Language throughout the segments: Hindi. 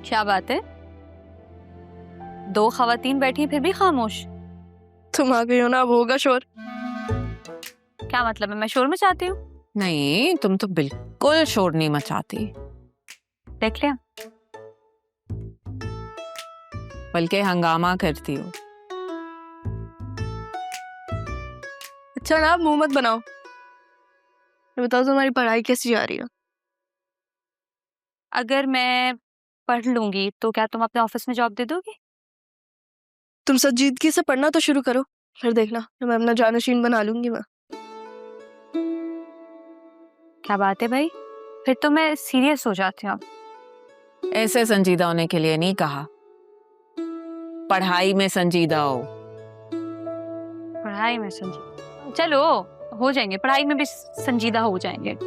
क्या बात है, दो खवातीन बैठी फिर भी खामोश? तुम आ गई हो ना, अब होगा शोर। क्या मतलब है, मैं शोर मचाती हूँ? नहीं, तुम तो बिल्कुल शोर नहीं मचाती, देख लिया। बल्कि हंगामा करती हो। अच्छा ना, आप मुंह मत बनाओ। ये बताओ तुम्हारी पढ़ाई कैसी जा रही है? अगर मैं पढ़ लूंगी तो क्या तुम अपने ऑफिस में जॉब दे दोगी? तुम संजीदगी से पढ़ना तो शुरू करो, फिर देखना मैं अपना जानशीन बना लूंगी मैं। क्या बात है भाई, फिर तो मैं सीरियस हो जाती हूँ। ऐसे संजीदा होने के लिए नहीं कहा, पढ़ाई में संजीदा हो। पढ़ाई में संजीदा, चलो हो जाएंगे, पढ़ाई में भी संजीदा हो जाएंगे।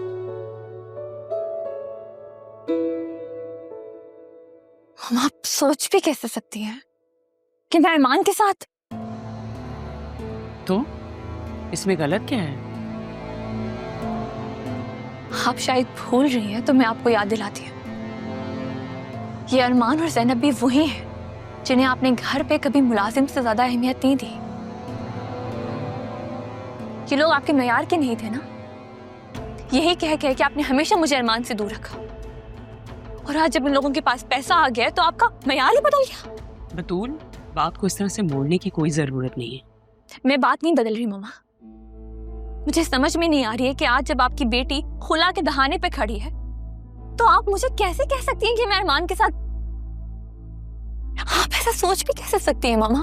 हम आप सोच भी कैसे सकती हैं कि मैं अरमान के साथ? तो इसमें गलत क्या है? आप शायद भूल रही हैं, तो मैं आपको याद दिलाती हूँ। ये अरमान और ज़ैनब भी वही हैं जिन्हें आपने घर पे कभी मुलाजिम से ज्यादा अहमियत नहीं दी। ये लोग आपके मयार के नहीं थे ना। यही कह के कि आपने हमेशा मुझे अरमान से दूर रखा, और आज जब इन लोगों के पास पैसा आ गया तो आपका मयार ही बदल गया। बतूल, बात को इस तरह से मोड़ने की कोई जरूरत नहीं है। मैं बात नहीं बदल रही मम्मा। मुझे समझ में नहीं आ रही है कि आज जब आपकी बेटी खुला के दहाने पे खड़ी है तो आप मुझे कैसे कह सकती हैं कि मैं अरमान के साथ? आप ऐसा सोच भी कैसे सकती हैं मामा?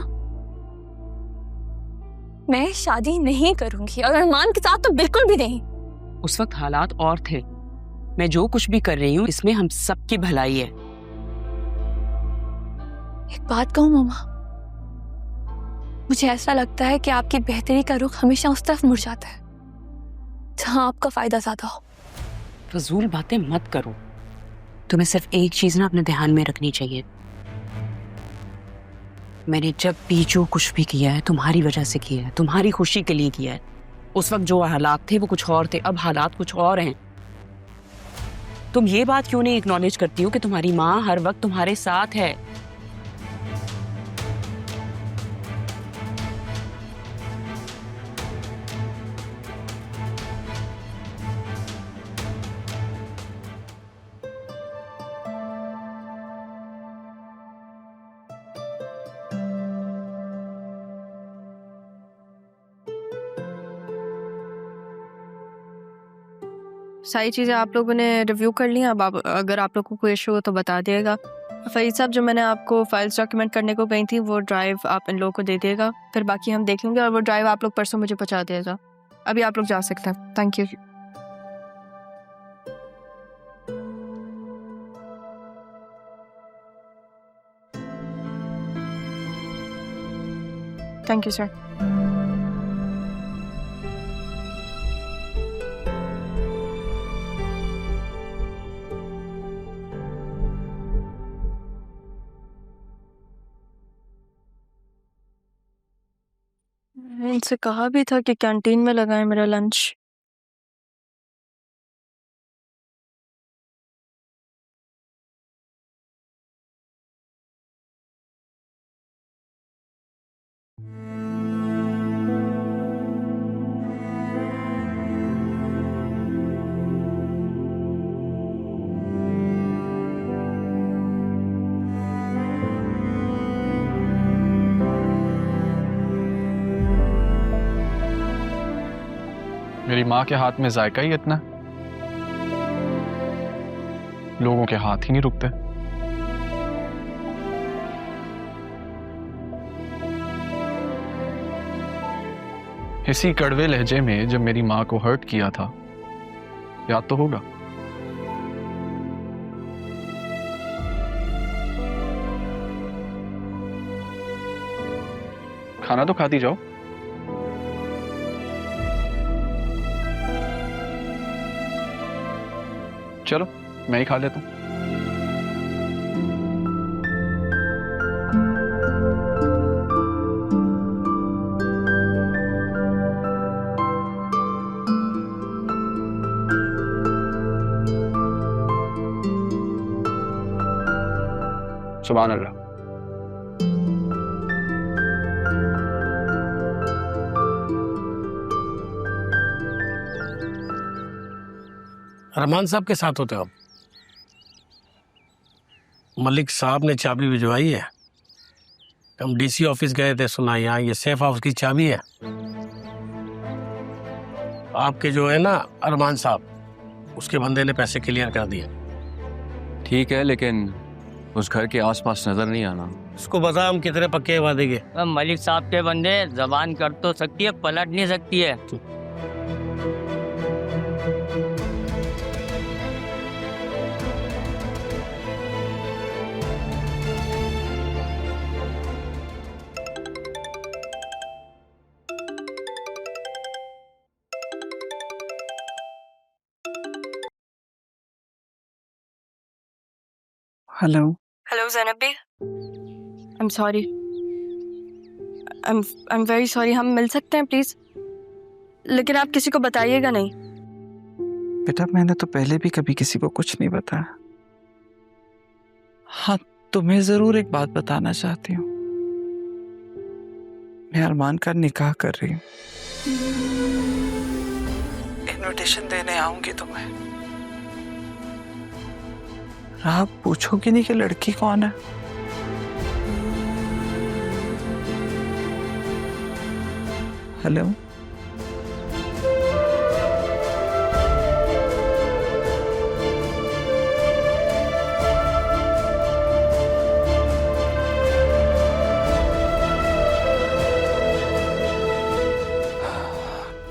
मैं शादी नहीं करूंगी, और अरमान के साथ तो बिल्कुल भी नहीं। उस वक्त हालात और थे। मैं जो कुछ भी कर रही हूँ इसमें हम सबकी भलाई है। एक बात कहूं मामा, मुझे ऐसा लगता है कि आपकी बेहतरी का रुख हमेशा उस तरफ मुड़ जाता है जहां आपका फायदा ज्यादा हो। फजूल बातें मत करो। तुम्हें सिर्फ एक चीज ना अपने ध्यान में रखनी चाहिए। मैंने जब भी जो कुछ भी किया है तुम्हारी वजह से किया है, तुम्हारी खुशी के लिए किया है। उस वक्त जो हालात थे वो कुछ और थे, अब हालात कुछ और हैं। तुम ये बात क्यों नहीं एक्नॉलेज करती हो कि तुम्हारी माँ हर वक्त तुम्हारे साथ है? सारी चीज़ें आप लोगों ने रिव्यू कर ली। अब अगर आप लोगों को कोई इशू हो तो बता दिएगा। फरीद साहब, जो मैंने आपको फाइल्स डॉक्यूमेंट करने को कही थी वो ड्राइव आप इन लोगों को दे दिएगा, फिर बाकी हम देख लेंगे। और वो ड्राइव आप लोग परसों मुझे पहुंचा दिएगा। अभी आप लोग जा सकते हैं। Thank you. Thank you sir. इनसे कहा भी था कि कैंटीन में लगाएं मेरा लंच। मेरी माँ के हाथ में जायका ही इतना, लोगों के हाथ ही नहीं रुकते। इसी कड़वे लहजे में जब मेरी माँ को हर्ट किया था, याद तो होगा। खाना तो खाती जाओ। चलो मैं ही खा लेता हूँ। सुभान अल्लाह। रहमान साहब के साथ होते हो आप? मलिक साहब ने चाबी भिजवाई है। हम डीसी ऑफिस गए थे, सुना यहाँ ये सेफ हाउस की चाबी है। आपके जो है ना अरमान साहब, उसके बंदे ने पैसे क्लियर कर दिए। ठीक है, लेकिन उस घर के आसपास नजर नहीं आना। उसको बता हम कितने पक्के वादे के। मलिक साहब के बंदे जबान कर तो सकती है, पलट नहीं सकती है। Hello hello Zainab Bi, I am sorry, I am very sorry. हम मिल सकते हैं प्लीज़, लेकिन आप किसी को बताइएगा नहीं। बेटा मैंने तो पहले भी कभी किसी को कुछ नहीं बताया। हाँ, तुम्हें जरूर एक बात बताना चाहती हूँ। मैं अरमान का निकाह कर रही हूँ। इनविटेशन देने आऊंगी तुम्हें। आप पूछोगी नहीं कि लड़की कौन है? हेलो,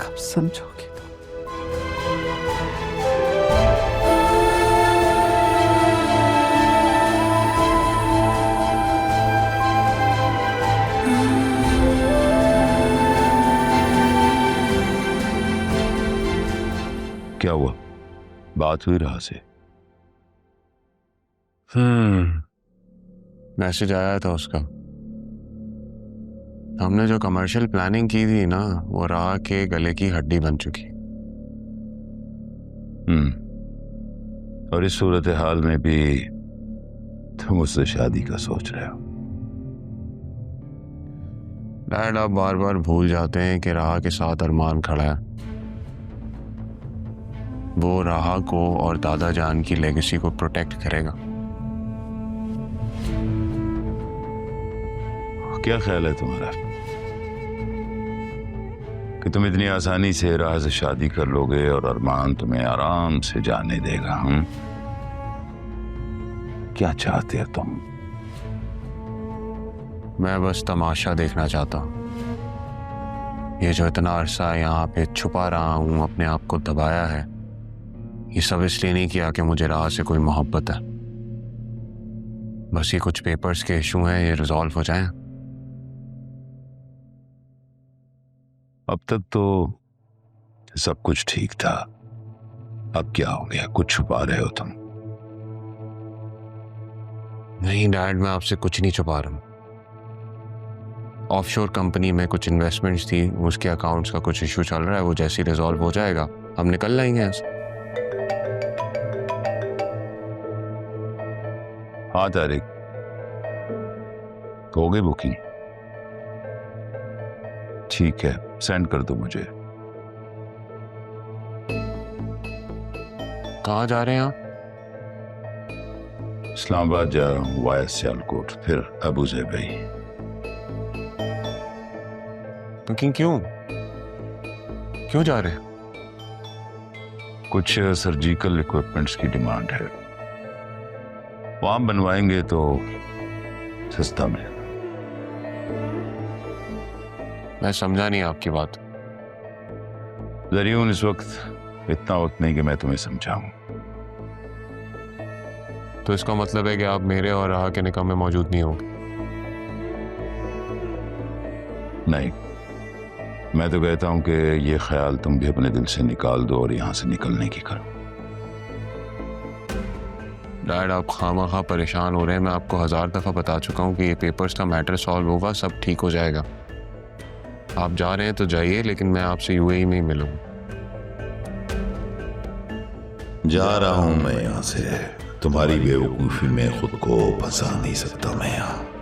कब समझोगी? क्या हुआ? बात हुई राह से? मैसेज आया था उसका। हमने जो कमर्शियल प्लानिंग की थी ना, वो राह के गले की हड्डी बन चुकी। और इस सूरत हाल में भी तुम उससे शादी का सोच रहे हो? डैड, आप बार बार भूल जाते हैं कि राह के साथ अरमान खड़ा है। वो राह को और दादा जान की लेगेसी को प्रोटेक्ट करेगा। क्या ख्याल है तुम्हारा कि तुम इतनी आसानी से राह से शादी कर लोगे और अरमान तुम्हें आराम से जाने देगा? हम क्या चाहते हो तुम? मैं बस तमाशा देखना चाहता हूँ। ये जो इतना अरसा यहाँ पे छुपा रहा हूँ, अपने आप को दबाया है, ये सब इसलिए नहीं किया कि मुझे राह से कोई मोहब्बत है। बस ये कुछ पेपर्स के इशू हैं, ये रिजॉल्व हो जाएं। अब तक तो सब कुछ ठीक था, अब क्या हो गया? कुछ छुपा रहे हो तुम? नहीं डैड, मैं आपसे कुछ नहीं छुपा रहा हूँ। ऑफशोर कंपनी में कुछ इन्वेस्टमेंट्स थी, उसके अकाउंट्स का कुछ इशू चल रहा है। वो जैसे ही रिजॉल्व हो जाएगा हम निकल लाएंगे ऐसे। हाँ तारिक, हो गई बुकिंग? ठीक है, सेंड कर दो मुझे। कहाँ जा रहे हैं आप? इस्लामाबाद जा रहा हूँ वाया सियालकोट, फिर अबू ज़ेबई। बुकिंग क्यों क्यों जा रहे हैं? कुछ सर्जिकल इक्विपमेंट्स की डिमांड है, वहां बनवाएंगे तो सस्ता मिलेगा। मैं समझा नहीं आपकी बात। जरियून, इस वक्त इतना वक्त नहीं कि मैं तुम्हें समझाऊं। तो इसका मतलब है कि आप मेरे और राह के निकाह में मौजूद नहीं होंगे? नहीं, मैं तो कहता हूं कि ये ख्याल तुम भी अपने दिल से निकाल दो और यहां से निकलने की करो। डैड, आप खामखा परेशान हो रहे हैं। मैं आपको 1000 दफ़ा बता चुका हूँ कि ये पेपर्स का मैटर सॉल्व होगा, सब ठीक हो जाएगा। आप जा रहे हैं तो जाइए, लेकिन मैं आपसे यूएई में ही मिलूंगा। जा रहा हूं मैं यहाँ से। तुम्हारी बेवकूफ़ी में खुद को फंसा नहीं सकता मैं यहाँ।